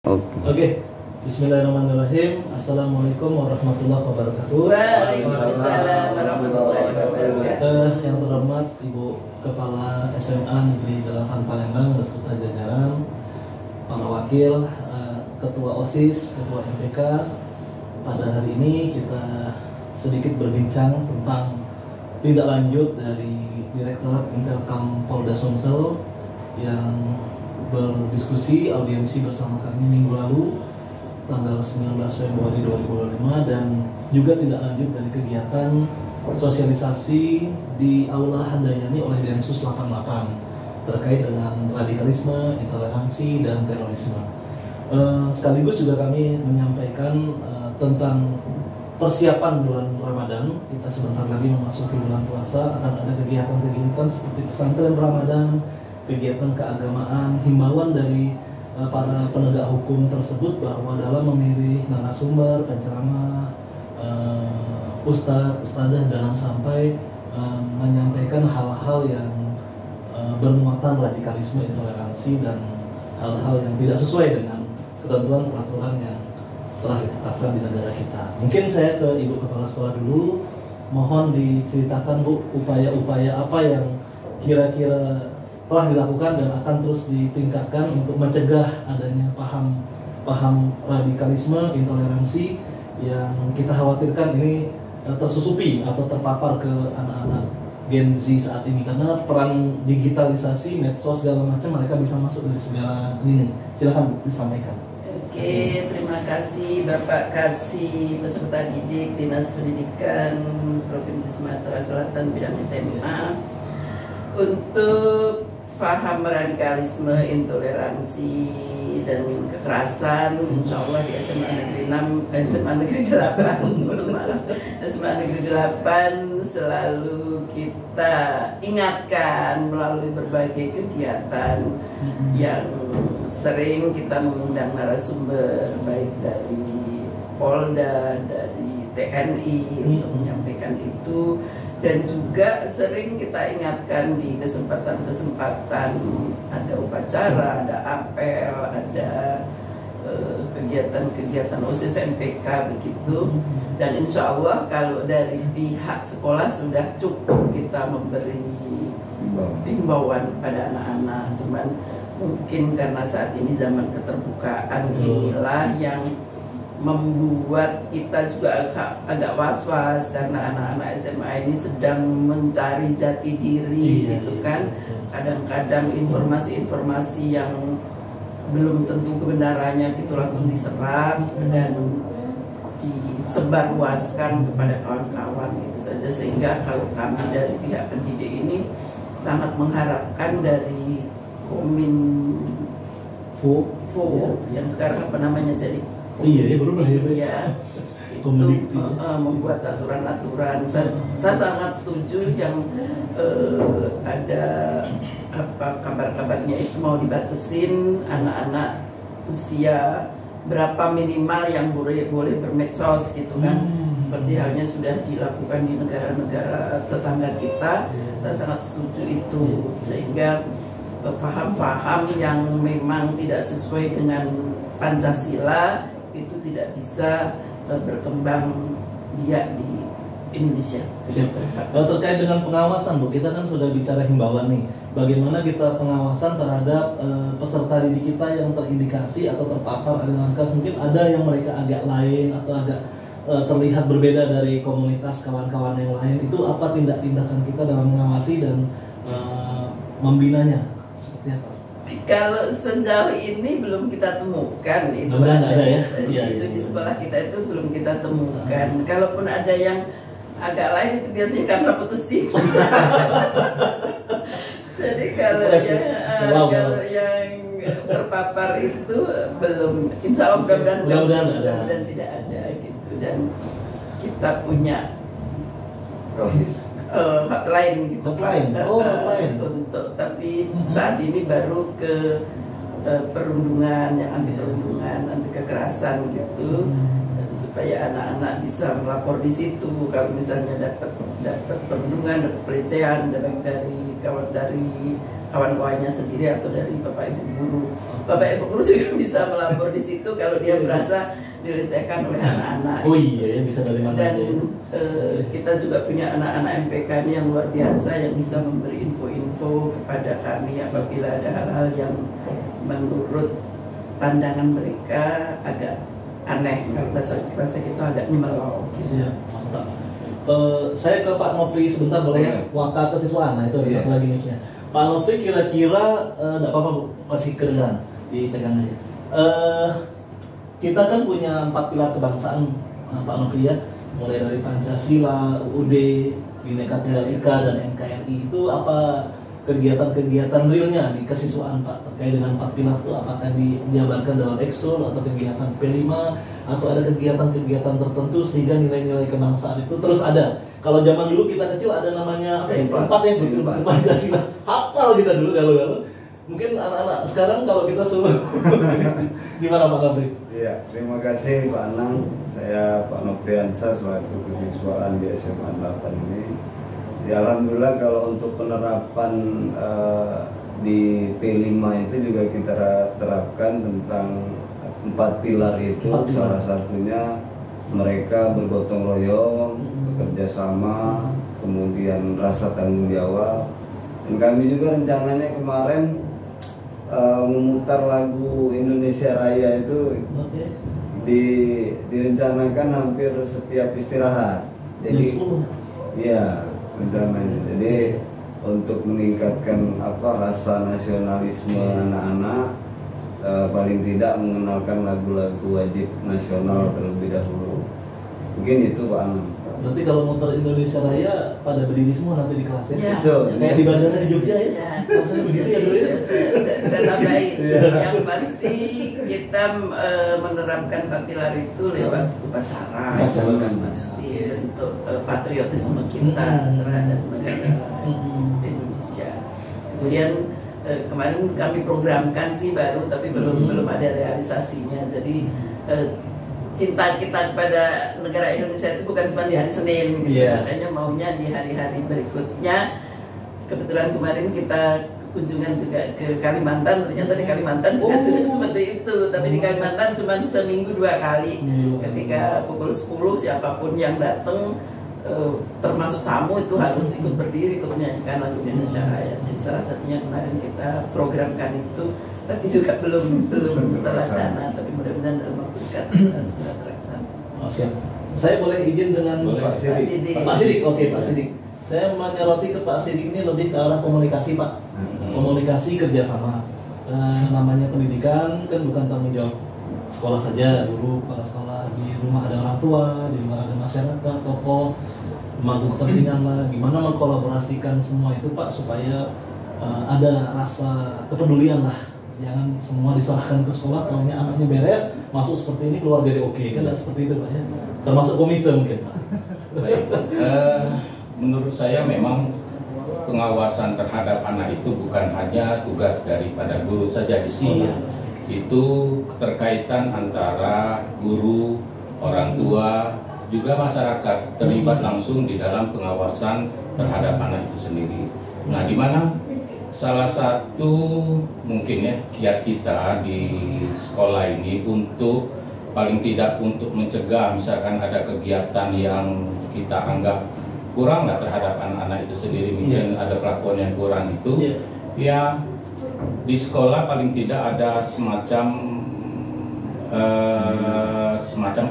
Oke. Bismillahirrahmanirrahim. Assalamualaikum warahmatullahi wabarakatuh. Waalaikumsalam warahmatullahi wabarakatuh. Yang terhormat Ibu Kepala SMA Negeri 8 Palembang beserta jajaran, para wakil, Ketua OSIS, Ketua MPK. Pada hari ini kita sedikit berbincang tentang tindak lanjut dari Direktorat Intelkam Polda Sumsel yang berdiskusi audiensi bersama kami minggu lalu tanggal 19 Februari 2025 dan juga tindak lanjut dari kegiatan sosialisasi di Aula Handayani oleh Densus 88 terkait dengan radikalisme, intoleransi, dan terorisme. Sekaligus juga kami menyampaikan tentang persiapan bulan Ramadan. Kita sebentar lagi memasuki bulan puasa, akan ada kegiatan-kegiatan seperti pesantren Ramadan, kegiatan keagamaan, himbauan dari para penegak hukum tersebut bahwa dalam memilih narasumber, penceramah, ustadz, ustadzah, jangan sampai menyampaikan hal-hal yang bermuatan radikalisme, intoleransi, dan hal-hal yang tidak sesuai dengan ketentuan peraturan yang telah ditetapkan di negara kita. Mungkin saya ke Ibu Kepala Sekolah dulu, mohon diceritakan Bu, upaya-upaya apa yang kira-kira telah dilakukan dan akan terus ditingkatkan untuk mencegah adanya paham radikalisme, intoleransi yang kita khawatirkan ini tersusupi atau terpapar ke anak-anak Gen Z saat ini, karena peran digitalisasi, medsos, segala macam mereka bisa masuk dari segala ini. Silahkan Bu, disampaikan. Oke, terima kasih Bapak Kasih, peserta didik Dinas Pendidikan Provinsi Sumatera Selatan bidang SMA. Untuk paham radikalisme, intoleransi, dan kekerasan, insya Allah di SMA Negeri 6, SMA Negeri 8, SMA Negeri 8 selalu kita ingatkan melalui berbagai kegiatan yang sering kita mengundang narasumber baik dari Polda, dari TNI untuk menyampaikan itu. Dan juga sering kita ingatkan di kesempatan-kesempatan ada upacara, ada apel, ada kegiatan-kegiatan OSIS MPK begitu. Dan insya Allah kalau dari pihak sekolah sudah cukup kita memberi himbauan pada anak-anak. Cuman mungkin karena saat ini zaman keterbukaan inilah yang membuat kita juga agak was-was karena anak-anak SMA ini sedang mencari jati diri gitu kan. Kadang-kadang informasi-informasi yang belum tentu kebenarannya gitu langsung diserap dan disebarluaskan kepada kawan-kawan itu saja, sehingga kalau kami dari pihak pendidik ini sangat mengharapkan dari Kominfo yang sekarang apa namanya jadi berubah ya. Itu membuat aturan-aturan. Saya sangat setuju yang ada kabar-kabarnya itu mau dibatesin anak-anak usia berapa minimal yang boleh bermedsos gitu kan. Seperti halnya sudah dilakukan di negara-negara tetangga kita. Saya sangat setuju itu, sehingga paham-paham yang memang tidak sesuai dengan Pancasila itu tidak bisa berkembang biak di Indonesia. Terkait dengan pengawasan Bu, kita kan sudah bicara himbauan nih. Bagaimana kita pengawasan terhadap peserta didik kita yang terindikasi atau terpapar dengan kasus, mungkin ada yang mereka agak lain atau agak terlihat berbeda dari komunitas kawan-kawan yang lain. Itu apa tindakan kita dalam mengawasi dan membinanya? Seperti apa? Kalau sejauh ini belum kita temukan itu ada ya? Itu di sekolah kita itu belum kita temukan. Kalaupun ada yang agak lain itu biasanya karena putus cinta. Jadi kalau yang terpapar itu belum, insya Allah mudah-mudahan tidak ada gitu. Dan kita punya hotline gitu, hotline untuk, tapi saat ini baru ke perundungan, yang anti perundungan, anti kekerasan gitu. supaya anak-anak bisa melapor di situ kalau misalnya dapat perundungan, dapat pelecehan dari kawan-kawannya sendiri atau dari bapak ibu guru. Bapak ibu guru juga bisa melapor di situ kalau dia merasa dilecehkan oleh anak-anak. Oh iya ya, bisa dari mana dan aja. Kita juga punya anak-anak MPK ini yang luar biasa yang bisa memberi info-info kepada kami apabila ada hal-hal yang menurut pandangan mereka agak aneh, kalau bahasa kita agak nyemelau. Siap, mantap. Saya ke Pak Nopri sebentar boleh ya? Waka kesiswaan, nah itu ada satu lagi nih. Pak Nopri kira-kira, enggak apa-apa Bu, masih kedengaran, dipegang aja. Kita kan punya 4 pilar kebangsaan, Pak Nopri ya, mulai dari Pancasila, UUD, Bhinneka Tunggal Ika, dan NKRI. Itu apa kegiatan-kegiatan realnya di kesiswaan Pak terkait dengan 4 pilar itu? Apakah dijabarkan dalam Exul atau kegiatan P5 atau ada kegiatan-kegiatan tertentu sehingga nilai-nilai kebangsaan itu terus ada? Kalau zaman dulu kita kecil ada namanya apa ya? Empat ya, begitu Pancasila. Hafal kita dulu kalau mungkin anak-anak sekarang kalau kita suruh gimana Pak Nopri? Iya, terima kasih Pak Anang. Saya Pak Nopriansa selaku kesiswaan di SMA 8 ini. Ya alhamdulillah kalau untuk penerapan di P5 itu juga kita terapkan tentang 4 pilar itu. Salah satunya mereka bergotong royong, bekerja sama, kemudian rasa tanggung jawab. Dan kami juga rencananya kemarin memutar lagu Indonesia Raya itu direncanakan hampir setiap istirahat. Jadi ya rencananya. Jadi untuk meningkatkan rasa nasionalisme anak-anak, paling tidak mengenalkan lagu-lagu wajib nasional terlebih dahulu. Mungkin itu Pak Anam. Berarti kalau motor Indonesia Raya pada berdiri semua nanti di kelasnya? Ya, kayak di bandara di Jogja ya? Ya. Rasanya begitu ya dulu ya? Saya tambahin, yang pasti kita menerapkan 4 pilar itu lewat upacara. Pasti untuk patriotisme kita terhadap negara Indonesia. Kemudian kemarin kami programkan sih baru, tapi belum ada realisasinya. Jadi cinta kita kepada negara Indonesia itu bukan cuma di hari Senin, gitu. Makanya maunya di hari-hari berikutnya. Kebetulan kemarin kita kunjungan juga ke Kalimantan, ternyata di Kalimantan juga sudah seperti itu. Tapi di Kalimantan cuma seminggu 2 kali. Ketika pukul 10 siapapun yang datang, termasuk tamu itu harus ikut berdiri, ikut menyanyikan lagu Indonesia Raya. Jadi salah satunya kemarin kita programkan itu, tapi juga belum terlaksana. Tapi mudah-mudahan dalam waktu dekat bisa segera terlaksana. Oh, siap. Saya boleh izin dengan Pak Sidik? Pak Sidik, oke Pak Sidik. Saya menyoroti ke Pak Sidik ini lebih ke arah komunikasi Pak. Komunikasi kerjasama. Namanya pendidikan kan bukan tanggung jawab sekolah saja, guru, kepala sekolah, di rumah ada orang tua, di luar ada masyarakat, tokoh, pemangku kepentingan lah. Gimana mengkolaborasikan semua itu Pak supaya ada rasa kepedulian lah. Jangan semua diserahkan ke sekolah, tahunya anaknya beres, masuk seperti ini, keluar jadi oke. Kan tidak seperti itu Pak ya. Termasuk komite mungkin Pak. Baik. Menurut saya memang pengawasan terhadap anak itu bukan hanya tugas daripada guru saja di sekolah. Itu keterkaitan antara guru, orang tua, juga masyarakat terlibat langsung di dalam pengawasan terhadap anak itu sendiri. Nah, di mana salah satu mungkin ya kiat kita di sekolah ini untuk paling tidak untuk mencegah misalkan ada kegiatan yang kita anggap kurang lah terhadap anak-anak itu sendiri, mungkin ada kelakuan yang kurang itu, ya di sekolah paling tidak ada semacam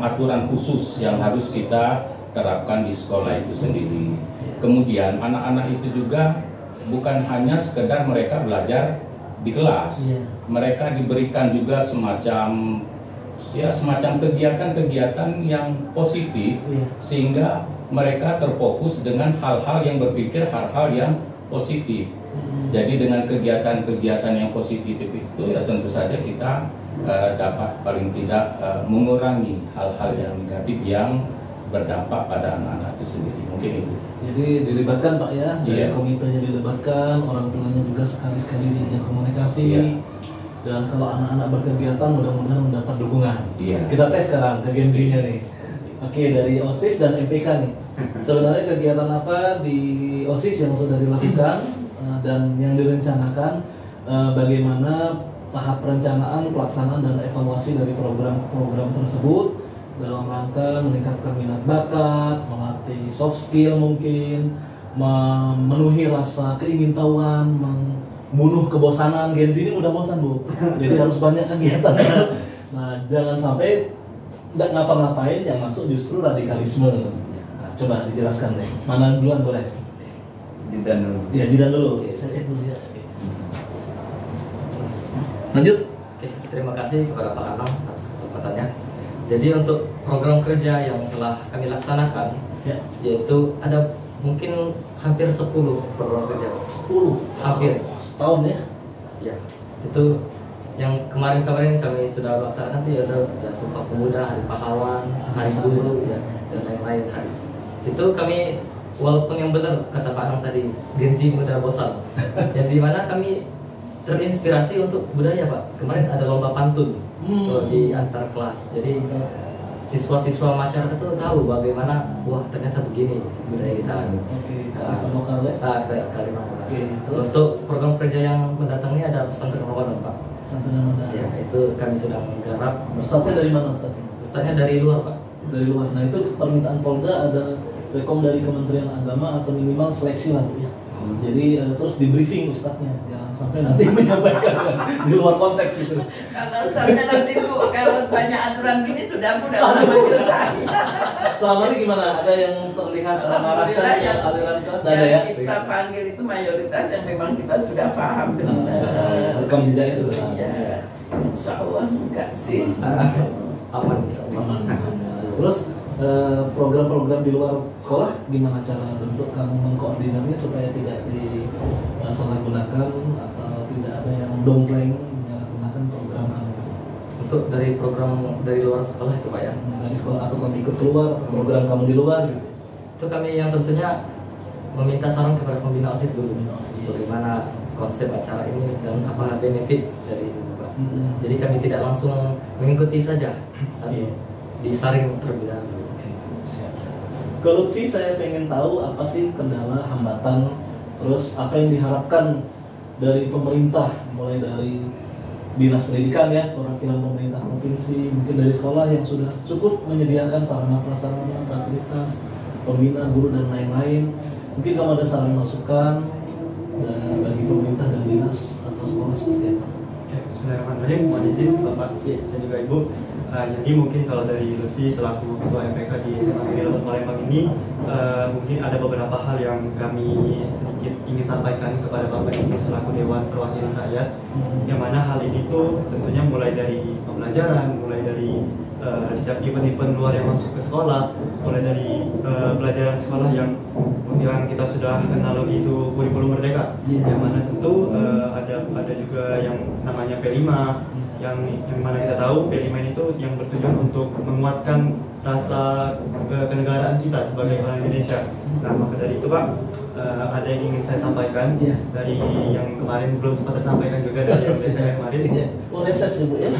aturan khusus yang harus kita terapkan di sekolah itu sendiri. Kemudian anak-anak itu juga bukan hanya sekedar mereka belajar di kelas, mereka diberikan juga semacam kegiatan-kegiatan yang positif, sehingga mereka terfokus dengan hal-hal yang berpikir hal-hal yang positif. Jadi dengan kegiatan-kegiatan yang positif itu ya tentu saja kita dapat paling tidak mengurangi hal-hal yang negatif yang berdampak pada anak-anak itu sendiri. Mungkin itu. Jadi dilibatkan Pak ya, dari komitenya dilibatkan, orang tuanya juga sekali-sekali diajak komunikasi. Dan kalau anak-anak berkegiatan mudah-mudahan mendapat dukungan. Iya. Kita tes sekarang ke Gen Z-nya nih. Oke, dari OSIS dan MPK nih. Sebenarnya kegiatan apa di OSIS yang sudah dilakukan dan yang direncanakan, bagaimana tahap perencanaan, pelaksanaan dan evaluasi dari program-program tersebut dalam rangka meningkatkan minat bakat, melatih soft skill mungkin, memenuhi rasa keingintahuan, membunuh kebosanan. Gen Z ini udah bosan, Bu. Jadi harus banyak kegiatan. Nah, jangan sampai nggak ngapa-ngapain yang masuk justru radikalisme. Nah, coba dijelaskan deh. Mana duluan boleh? Jidan dulu. Ya, Jidan dulu. Saya cek dulu ya. Lanjut. Oke, terima kasih kepada Pak Anam atas kesempatannya. Jadi untuk program kerja yang telah kami laksanakan, Ya. yaitu ada mungkin hampir 10 program kerja. 10. Hampir. Setahun ya. Ya, itu yang kemarin-kemarin kami sudah laksanakan itu ada Sumpah Pemuda, Hari Pahlawan, Hari Guru, ya, dan lain-lain hari. Itu kami walaupun yang benar kata Pak Anam tadi, Gen Z muda bosan. Yang dimana kami terinspirasi untuk budaya, Pak. Kemarin ada lomba pantun di antar kelas. Jadi siswa-siswa masyarakat itu tahu bagaimana, wah ternyata begini budaya kita. Oke, kearifan lokal ya. Kearifan lokal. Oke, terus Untuk program kerja yang mendatang ini ada pesantren Ramadan, Pak. sampai mana? Ya, itu kami sedang garap. Ustadznya dari mana Ustadznya? Ustadznya dari luar, Pak. Dari luar. Nah, itu permintaan Polda ada rekom dari Kementerian Agama atau minimal seleksi lah, Bu, ya. Jadi terus di briefing Ustadznya, jangan sampai nanti menyampaikan di luar konteks itu. Karena Ustaznya nanti Bu, kalau banyak aturan gini sudah Bu udah manggil saya. Selama ini gimana? Ada yang terlihat mengarahkan Alhamdulillah yang aliran kelas? Nggak ada ya? kita panggil itu mayoritas yang memang kita sudah paham benar. Rekam jejaknya sudah. Iya, insya Allah enggak sih. Aman, insya Allah. Aman. Terus program-program di luar sekolah gimana cara bentuk kamu mengkoordinasinya supaya tidak disalahgunakan atau tidak ada yang dompleng menyalahgunakan program kamu Untuk dari program dari luar sekolah itu, Pak, ya. dari sekolah, atau kamu ikut keluar atau program kamu di luar gitu? Itu kami yang tentunya meminta saran kepada pembina OSIS dulu. Pembina OSIS. Bagaimana konsep acara ini dan apa benefit dari itu, Pak. Mm-mm. Jadi kami tidak langsung mengikuti saja, tapi Iya. disaring terlebih dahulu. Oke, siap. Ke Lutfi, saya pengen tahu apa sih kendala, hambatan, terus apa yang diharapkan dari pemerintah, mulai dari dinas pendidikan ya, perwakilan pemerintah provinsi, mungkin dari sekolah yang sudah cukup menyediakan sarana prasarana, fasilitas, pembina, guru dan lain-lain. Mungkin kamu ada saran masukan bagi pemerintah dan dinas atau sekolah seperti apa? Oke, bismillahirrahmanirrahim. Mohon izin Bapak dan juga Ibu. Jadi mungkin kalau dari Lutfi selaku Ketua MPK di SMA Negeri 8 Palembang ini, mungkin ada beberapa hal yang kami sedikit ingin sampaikan kepada Bapak Ibu selaku Dewan Perwakilan Rakyat. Yang mana hal ini tuh tentunya mulai dari pembelajaran, mulai dari setiap event-event luar yang masuk ke sekolah, mulai dari pelajaran sekolah yang kita sudah kenal itu kurikulum merdeka, yang mana tentu ada juga yang namanya P5, yang mana kita tahu P5 itu yang bertujuan untuk menguatkan rasa kenegaraan kita sebagai orang Indonesia. Nah, maka dari itu Pak, ada yang ingin saya sampaikan dari yang kemarin belum sempat tersampaikan juga dari yang kemarin. Boleh saya sebut ya?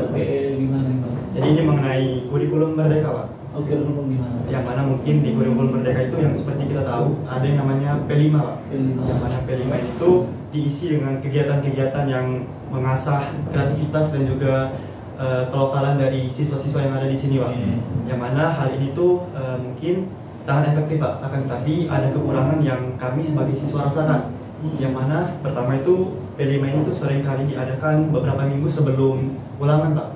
Oke, gimana? Jadi ini mengenai kurikulum merdeka Pak. Oke, kurikulum gimana? Yang mana mungkin di kurikulum merdeka itu yang seperti kita tahu ada yang namanya P5 Pak. P5. Yang mana P5 itu diisi dengan kegiatan-kegiatan yang mengasah kreativitas dan juga kelokalan dari siswa-siswa yang ada di sini Pak. Yang mana hal ini tuh mungkin sangat efektif Pak, akan tetapi ada kekurangan yang kami sebagai siswa rasakan. Yang mana pertama itu P5 ini tuh sering kali diadakan beberapa minggu sebelum ulangan Pak.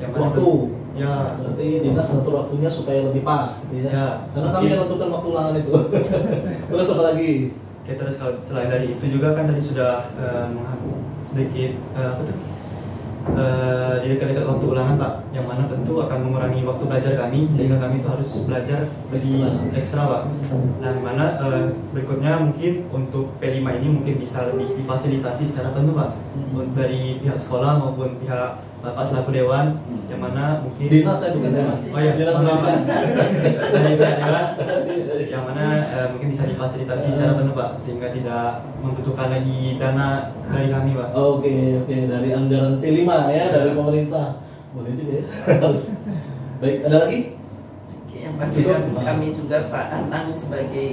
Yang mana Waktu. Ya. Berarti dinas ngatur waktunya supaya lebih pas gitu ya. Ya. Karena kami yang menentukan waktu ulangan itu. Terus apa lagi? Oke, terus kalau selain dari itu juga kan tadi sudah sedikit di dekat-dekat waktu ulangan Pak, yang mana tentu akan mengurangi waktu belajar kami sehingga kami itu harus belajar lebih ekstra Pak. Nah, yang mana berikutnya mungkin untuk P5 ini mungkin bisa lebih difasilitasi secara penuh Pak, dari pihak sekolah maupun pihak Bapak selaku Dewan, yang mana mungkin Dinas saya bukan Dewan. Oh ya, Dinas pendidikan. dari pihak Dewan, yang mana mungkin bisa difasilitasi secara penuh Pak, sehingga tidak membutuhkan lagi dana dari kami Pak. Oke, dari anggaran P5 ya, dari pemerintah. Boleh juga ya. Harus. Baik, ada lagi? Oke, yang pasti kami juga Pak Anang sebagai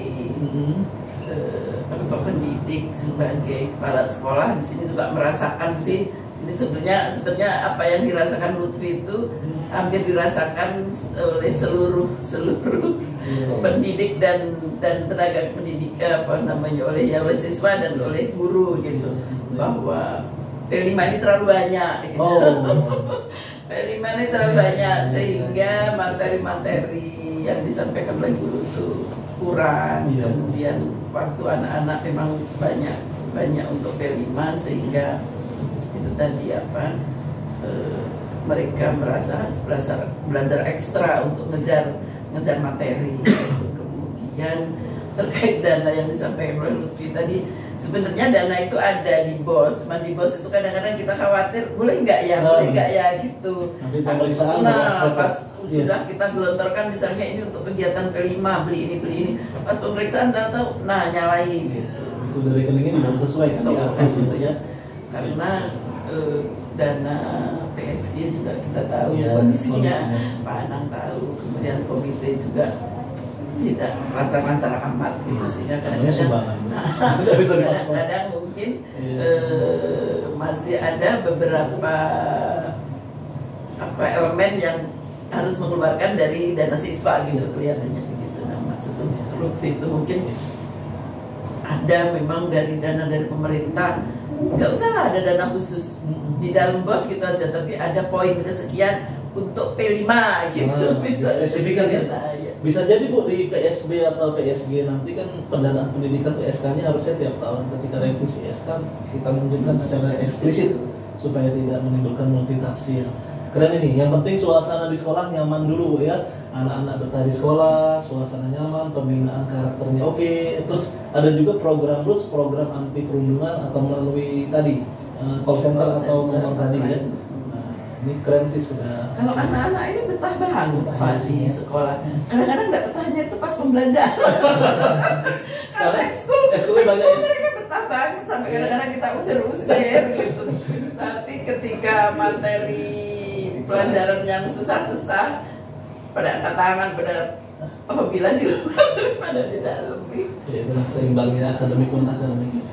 pendidik, sebagai kepala sekolah di sini juga merasakan sih. Ini sebenarnya apa yang dirasakan Lutfi itu hampir dirasakan oleh seluruh pendidik dan tenaga pendidik oleh siswa dan oleh guru gitu, bahwa P5 ini terlalu banyak gitu. P5 ini terlalu banyak sehingga materi-materi yang disampaikan oleh guru itu kurang. Kemudian waktu anak-anak memang banyak untuk P5 sehingga itu tadi mereka merasa harus belajar ekstra untuk ngejar materi. Kemudian terkait dana yang disampaikan oleh Lutfi tadi, sebenarnya dana itu ada di BOS, cuma di BOS itu kadang-kadang kita khawatir boleh nggak ya gitu. Pas sudah kita gelontorkan misalnya ini untuk kegiatan P5 beli ini, pas pemeriksaan tahu nyalain gitu. Itu dari rekeningnya tidak sesuai kan di atas gitu ya. Karena dana PSG juga kita tahu kondisinya, Pak Anang tahu, kemudian komite juga tidak lancar-lancar amat gitu, sehingga kadang-kadang mungkin masih ada beberapa elemen yang harus mengeluarkan dari dana siswa gitu, kelihatannya begitu. Nah, maksud Lutfi itu mungkin ada memang dari dana dari pemerintah, nggak usah lah ada dana khusus di dalam BOS gitu aja, tapi ada poin kesekian untuk P5 gitu. Bisa spesifikan ya. Bisa jadi Bu di PSB atau PSG nanti kan pendanaan pendidikan PSK-nya harusnya tiap tahun ketika revisi SK kita menunjukkan secara eksplisit supaya tidak menimbulkan multitafsir. Keren ini. Yang penting suasana di sekolah nyaman dulu Bu ya. Anak-anak betah di sekolah, suasana nyaman, pembinaan karakternya oke. Terus ada juga program RUTS, program anti perundungan atau melalui tadi call center atau nomor tadi ya. Nah, ini keren sih sudah. Kalau anak-anak ini betah banget Pak di sekolah. Kadang-kadang nggak betahnya itu pas pembelajaran. Kalau ekskul mereka betah banget sampai kadang-kadang kita usir-usir gitu. Tapi ketika materi pelajaran yang susah-susah pada angkat tangan, pada apabila di luar daripada di dalam. Ya, itu seimbangnya akademik pun akademik.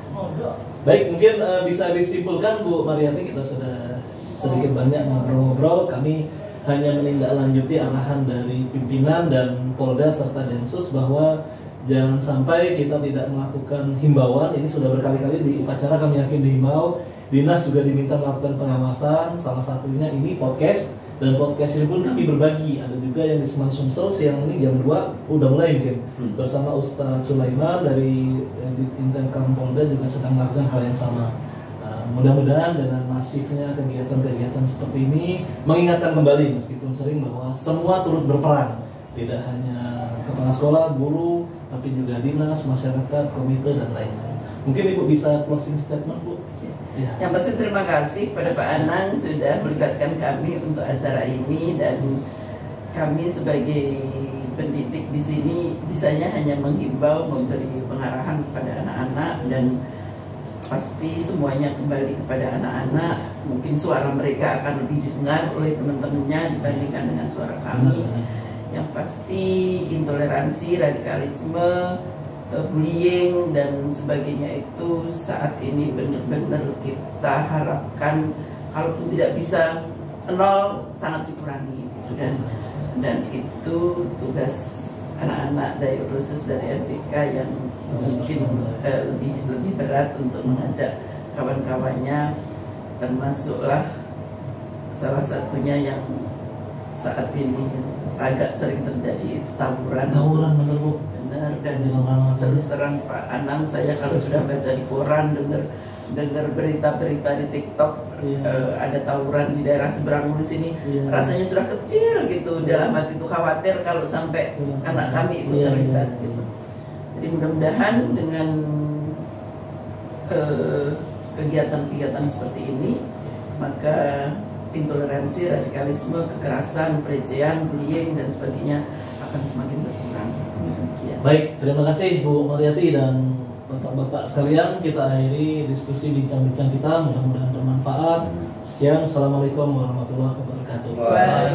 Baik, mungkin bisa disimpulkan Bu Mariati, kita sudah sedikit banyak ngobrol-ngobrol. Kami hanya menindaklanjuti arahan dari pimpinan dan Polda serta Densus bahwa jangan sampai kita tidak melakukan himbauan. Ini sudah berkali-kali di upacara kami yakin dihimbau. Dinas juga diminta melakukan pengawasan, salah satunya ini podcast. Dan podcast ini pun kami berbagi. Ada juga yang di Seman Sumsel siang ini jam 2 udah mulai mungkin bersama Ustadz Sulaiman dari Intelkam Polda juga sedang melakukan hal yang sama. Mudah-mudahan dengan masifnya kegiatan-kegiatan seperti ini mengingatkan kembali meskipun sering bahwa semua turut berperan, tidak hanya kepala sekolah, guru, tapi juga dinas, masyarakat, komite dan lain-lain. Mungkin Ibu bisa closing statement Bu. Ya. Yang pasti terima kasih kepada Pak Anang sudah melibatkan kami untuk acara ini, dan kami sebagai pendidik di sini bisanya hanya menghimbau, memberi pengarahan kepada anak-anak, dan pasti semuanya kembali kepada anak-anak. Mungkin suara mereka akan lebih didengar oleh teman-temannya dibandingkan dengan suara kami. Yang pasti intoleransi, radikalisme, bullying dan sebagainya itu saat ini benar-benar kita harapkan, kalaupun tidak bisa nol, sangat dikurangi gitu. Dan itu tugas anak-anak dari khusus dari MPK yang mungkin lebih berat untuk mengajak kawan-kawannya, termasuklah salah satunya yang saat ini agak sering terjadi itu tawuran bener Bu. Benar, dan terus terang Pak Anang, saya kalau sudah baca di koran, dengar berita-berita di TikTok ada tawuran di daerah seberang di sini, rasanya sudah kecil gitu. Dalam hati itu khawatir kalau sampai anak kami itu terlibat gitu. Jadi mudah-mudahan dengan kegiatan-kegiatan seperti ini, maka intoleransi, radikalisme, kekerasan, pelecehan, bullying dan sebagainya akan semakin berkurang. Baik, terima kasih Bu Mariati dan Bapak-bapak sekalian, kita akhiri diskusi bincang-bincang kita, mudah-mudahan bermanfaat. Sekian, Assalamualaikum warahmatullahi wabarakatuh. Waalaikumsalam.